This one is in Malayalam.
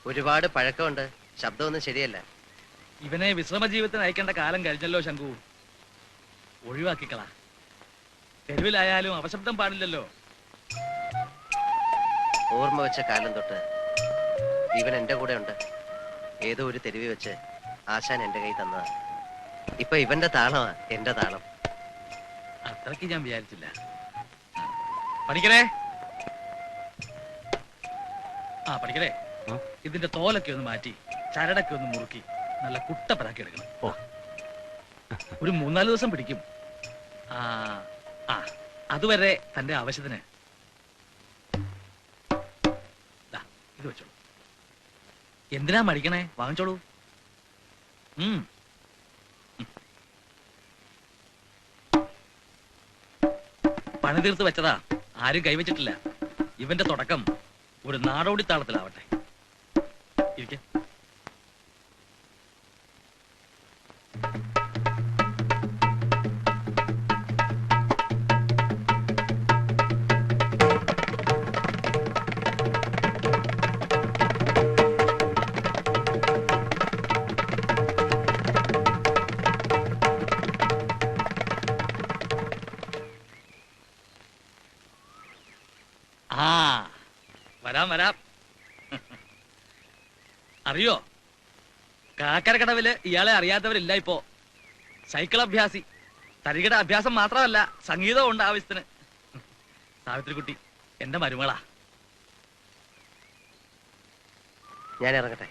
ഒരുപാട് പഴക്കമുണ്ട്. ശബ്ദമൊന്നും ശരിയല്ല. ഇവനെ വിശ്രമ ജീവിതത്തിന് അയക്കേണ്ട കാലം കഴിഞ്ഞല്ലോ ശങ്കു. ഒഴിവാക്കിക്കളാ. തെരുവിലായാലും അപശബ്ദം പാടില്ലല്ലോ. ഓർമ്മ വെച്ച കാലം തൊട്ട് ഇവൻ എന്റെ കൂടെ ഉണ്ട്. ഏതോ ഒരു തെരുവിൽ വെച്ച് ആശാൻ എന്റെ കൈ തന്നതാ. ഇപ്പൊ ഇവന്റെ താളമാ എന്റെ താളം. അത്രയ്ക്ക് ഞാൻ വിചാരിച്ചില്ല. പഠിക്കണേ. പഠിക്കണേ. ഇതിന്റെ തോലൊക്കെ ഒന്ന് മാറ്റി ചരടൊക്കെ ഒന്ന് മുറുക്കി നല്ല കുട്ടപ്പനാക്കി എടുക്കണം. ഒരു 3-4 ദിവസം പിടിക്കും. അതുവരെ തന്റെ ആവശ്യത്തിന് ഇത് വെച്ചോളൂ. എന്തിനാ മടിക്കണേ? വാങ്ങിച്ചോളൂ. പണി തീർത്ത് വെച്ചതാ, ആരും കൈവച്ചിട്ടില്ല. ഇവന്റെ തുടക്കം ഒരു നാടോടി താളത്തിലാവട്ടെ. ഇരിക്കെ. വരാം വരാം. അറിയോ, കാക്കരക്കടവില് ഇയാളെ അറിയാത്തവരില്ല ഇപ്പോ. സൈക്കിൾ അഭ്യാസി. തരികിട അഭ്യാസം മാത്രമല്ല, സംഗീതവും ഉണ്ട് ആവശ്യത്തിന്. സാവിത്രിക്കുട്ടി എന്റെ മരുമകളാ. ഞാൻ ഇറങ്ങട്ടെ.